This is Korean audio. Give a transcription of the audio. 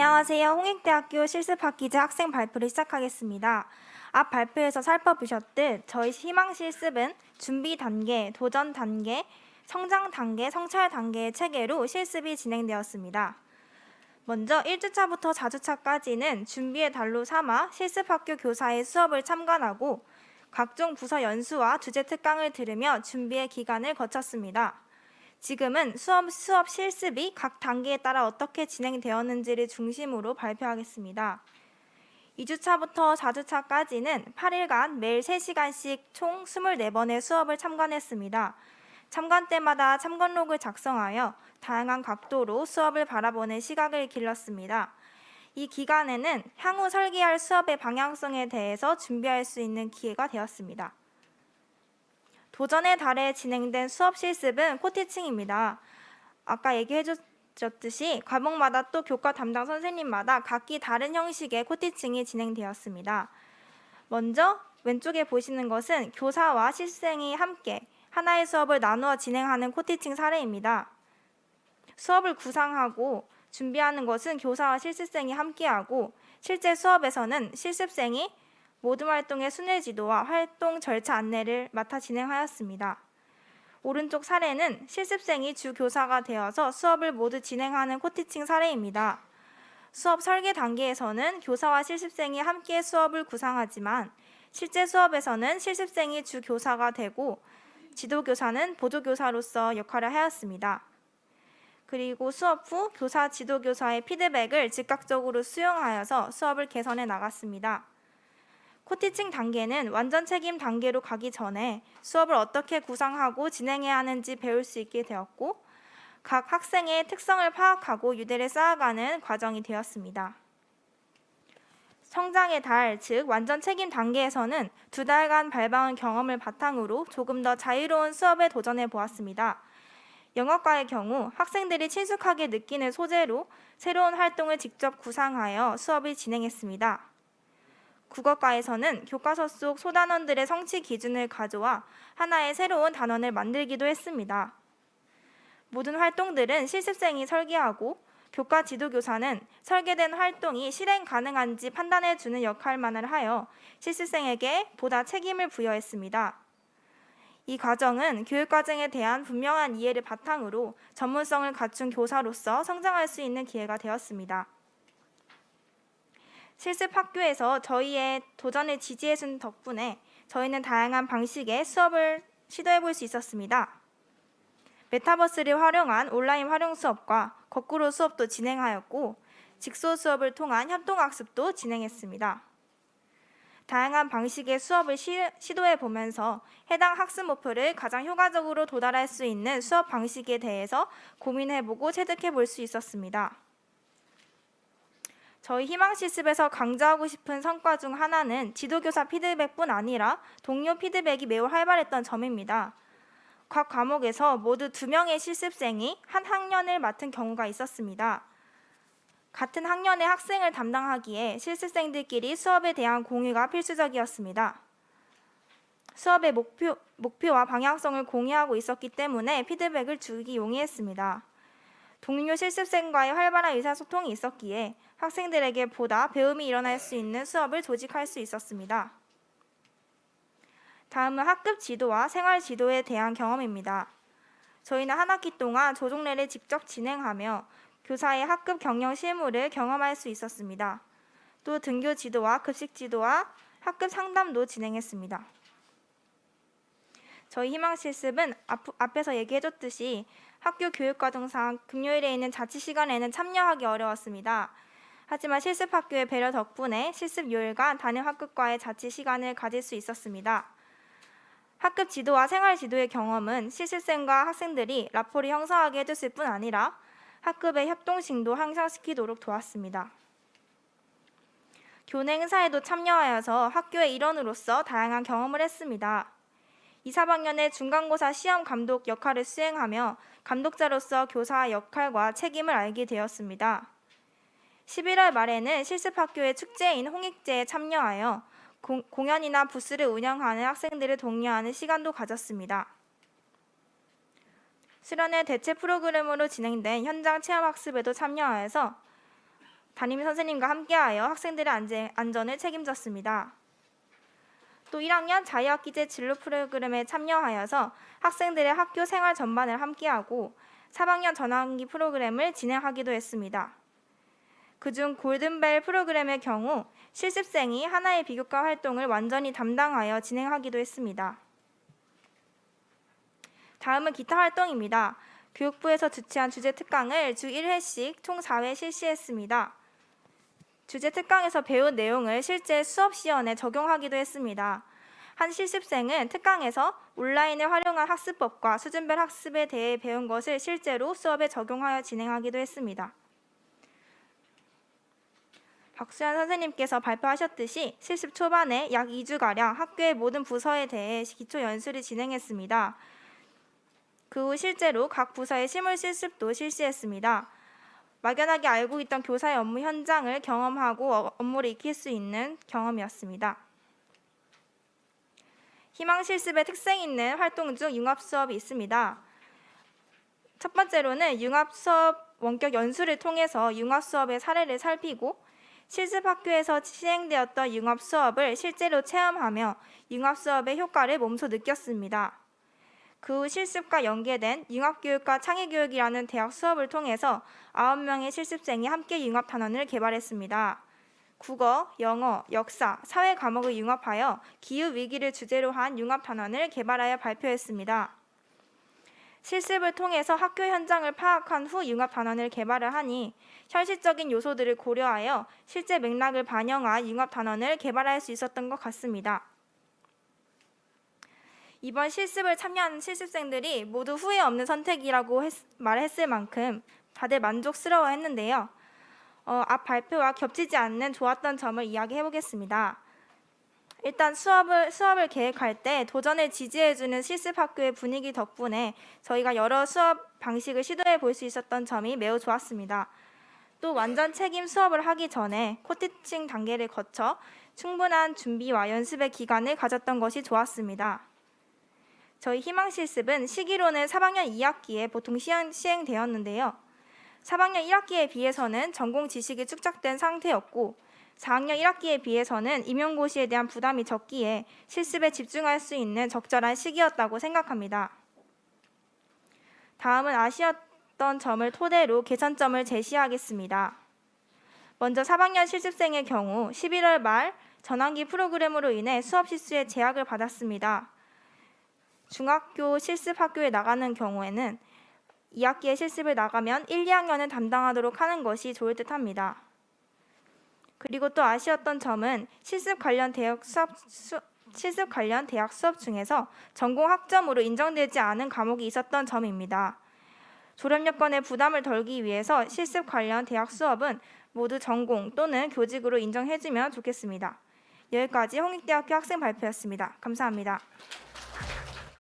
안녕하세요. 홍익대학교 실습학기제 학생 발표를 시작하겠습니다. 앞 발표에서 살펴보셨듯 저희 희망 실습은 준비 단계, 도전 단계, 성장 단계, 성찰 단계의 체계로 실습이 진행되었습니다. 먼저 1주차부터 4주차까지는 준비의 달로 삼아 실습학교 교사의 수업을 참관하고 각종 부서 연수와 주제 특강을 들으며 준비의 기간을 거쳤습니다. 지금은 수업 실습이 각 단계에 따라 어떻게 진행되었는지를 중심으로 발표하겠습니다. 2주차부터 4주차까지는 8일간 매일 3시간씩 총 24번의 수업을 참관했습니다. 참관 때마다 참관록을 작성하여 다양한 각도로 수업을 바라보는 시각을 길렀습니다. 이 기간에는 향후 설계할 수업의 방향성에 대해서 준비할 수 있는 기회가 되었습니다. 도전의 달에 진행된 수업 실습은 코티칭입니다. 아까 얘기해 주셨듯이 과목마다 또 교과 담당 선생님마다 각기 다른 형식의 코티칭이 진행되었습니다. 먼저 왼쪽에 보시는 것은 교사와 실생이 함께 하나의 수업을 나누어 진행하는 코티칭 사례입니다. 수업을 구상하고 준비하는 것은 교사와 실습생이 함께하고 실제 수업에서는 실습생이 모든 활동의 순회 지도와 활동 절차 안내를 맡아 진행하였습니다. 오른쪽 사례는 실습생이 주 교사가 되어서 수업을 모두 진행하는 코티칭 사례입니다. 수업 설계 단계에서는 교사와 실습생이 함께 수업을 구상하지만 실제 수업에서는 실습생이 주 교사가 되고 지도교사는 보조교사로서 역할을 하였습니다. 그리고 수업 후 교사, 지도교사의 피드백을 즉각적으로 수용하여서 수업을 개선해 나갔습니다. 코티칭 단계는 완전 책임 단계로 가기 전에 수업을 어떻게 구상하고 진행해야 하는지 배울 수 있게 되었고 각 학생의 특성을 파악하고 유대를 쌓아가는 과정이 되었습니다. 성장의 달, 즉 완전 책임 단계에서는 2달간 밟아온 경험을 바탕으로 조금 더 자유로운 수업에 도전해 보았습니다. 영어과의 경우 학생들이 친숙하게 느끼는 소재로 새로운 활동을 직접 구상하여 수업을 진행했습니다. 국어과에서는 교과서 속 소단원들의 성취 기준을 가져와 하나의 새로운 단원을 만들기도 했습니다. 모든 활동들은 실습생이 설계하고 교과 지도교사는 설계된 활동이 실행 가능한지 판단해주는 역할만을 하여 실습생에게 보다 책임을 부여했습니다. 이 과정은 교육과정에 대한 분명한 이해를 바탕으로 전문성을 갖춘 교사로서 성장할 수 있는 기회가 되었습니다. 실습학교에서 저희의 도전을 지지해준 덕분에 저희는 다양한 방식의 수업을 시도해볼 수 있었습니다. 메타버스를 활용한 온라인 활용 수업과 거꾸로 수업도 진행하였고 직소 수업을 통한 협동학습도 진행했습니다. 다양한 방식의 수업을 시도해보면서 해당 학습 목표를 가장 효과적으로 도달할 수 있는 수업 방식에 대해서 고민해보고 체득해볼 수 있었습니다. 저희 희망실습에서 강조하고 싶은 성과 중 하나는 지도교사 피드백뿐 아니라 동료 피드백이 매우 활발했던 점입니다. 각 과목에서 모두 2명의 실습생이 한 학년을 맡은 경우가 있었습니다. 같은 학년의 학생을 담당하기에 실습생들끼리 수업에 대한 공유가 필수적이었습니다. 수업의 목표와 방향성을 공유하고 있었기 때문에 피드백을 주기 용이했습니다. 동료 실습생과의 활발한 의사소통이 있었기에 학생들에게 보다 배움이 일어날 수 있는 수업을 조직할 수 있었습니다. 다음은 학급 지도와 생활 지도에 대한 경험입니다. 저희는 한 학기 동안 조종례를 직접 진행하며 교사의 학급 경영 실무를 경험할 수 있었습니다. 또 등교 지도와 급식 지도와 학급 상담도 진행했습니다. 저희 희망실습은 앞에서 얘기해줬듯이 학교 교육과정상 금요일에 있는 자치 시간에는 참여하기 어려웠습니다. 하지만 실습학교의 배려 덕분에 실습 요일간 담임 학급과의 자치 시간을 가질 수 있었습니다. 학급 지도와 생활 지도의 경험은 실습생과 학생들이 라포를 형성하게 해줬을 뿐 아니라 학급의 협동심도 향상시키도록 도왔습니다. 교내 행사에도 참여하여서 학교의 일원으로서 다양한 경험을 했습니다. 2, 3학년의 중간고사 시험 감독 역할을 수행하며 감독자로서 교사의 역할과 책임을 알게 되었습니다. 11월 말에는 실습학교의 축제인 홍익제에 참여하여 공연이나 부스를 운영하는 학생들을 독려하는 시간도 가졌습니다. 수련회 대체 프로그램으로 진행된 현장 체험학습에도 참여하여서 담임 선생님과 함께하여 학생들의 안전을 책임졌습니다. 또 1학년 자유학기제 진로 프로그램에 참여하여서 학생들의 학교 생활 전반을 함께하고 3학년 전환기 프로그램을 진행하기도 했습니다. 그중 골든벨 프로그램의 경우 실습생이 하나의 비교과 활동을 완전히 담당하여 진행하기도 했습니다. 다음은 기타 활동입니다. 교육부에서 주최한 주제 특강을 주 1회씩 총 4회 실시했습니다. 주제 특강에서 배운 내용을 실제 수업 시연에 적용하기도 했습니다. 한 실습생은 특강에서 온라인을 활용한 학습법과 수준별 학습에 대해 배운 것을 실제로 수업에 적용하여 진행하기도 했습니다. 박수현 선생님께서 발표하셨듯이 실습 초반에 약 2주가량 학교의 모든 부서에 대해 기초 연수를 진행했습니다. 그 후 실제로 각 부서의 실물 실습도 실시했습니다. 막연하게 알고 있던 교사의 업무 현장을 경험하고 업무를 익힐 수 있는 경험이었습니다. 희망 실습의 특색 있는 활동 중 융합 수업이 있습니다. 첫 번째로는 융합 수업 원격 연수를 통해서 융합 수업의 사례를 살피고 실습 학교에서 시행되었던 융합 수업을 실제로 체험하며 융합 수업의 효과를 몸소 느꼈습니다. 그 후 실습과 연계된 융합교육과 창의교육이라는 대학 수업을 통해서 9명의 실습생이 함께 융합 단원을 개발했습니다. 국어, 영어, 역사, 사회 과목을 융합하여 기후위기를 주제로 한 융합 단원을 개발하여 발표했습니다. 실습을 통해서 학교 현장을 파악한 후 융합 단원을 개발을 하니 현실적인 요소들을 고려하여 실제 맥락을 반영한 융합 단원을 개발할 수 있었던 것 같습니다. 이번 실습을 참여한 실습생들이 모두 후회 없는 선택이라고 말했을 만큼 다들 만족스러워했는데요. 앞 발표와 겹치지 않는 좋았던 점을 이야기해 보겠습니다. 일단 수업을 계획할 때 도전을 지지해주는 실습학교의 분위기 덕분에 저희가 여러 수업 방식을 시도해 볼 수 있었던 점이 매우 좋았습니다. 또 완전 책임 수업을 하기 전에 코티칭 단계를 거쳐 충분한 준비와 연습의 기간을 가졌던 것이 좋았습니다. 저희 희망 실습은 시기로는 3학년 2학기에 보통 시행되었는데요. 3학년 1학기에 비해서는 전공 지식이 축적된 상태였고 4학년 1학기에 비해서는 임용고시에 대한 부담이 적기에 실습에 집중할 수 있는 적절한 시기였다고 생각합니다. 다음은 아쉬웠던 점을 토대로 개선점을 제시하겠습니다. 먼저 3학년 실습생의 경우 11월 말 전환기 프로그램으로 인해 수업 실수에 제약을 받았습니다. 중학교 실습학교에 나가는 경우에는 2학기에 실습을 나가면 1, 2학년은 담당하도록 하는 것이 좋을 듯합니다. 그리고 또 아쉬웠던 점은 실습 관련 대학 수업 중에서 전공 학점으로 인정되지 않은 과목이 있었던 점입니다. 졸업 여건에 부담을 덜기 위해서 실습 관련 대학 수업은 모두 전공 또는 교직으로 인정해주면 좋겠습니다. 여기까지 홍익대학교 학생 발표였습니다. 감사합니다.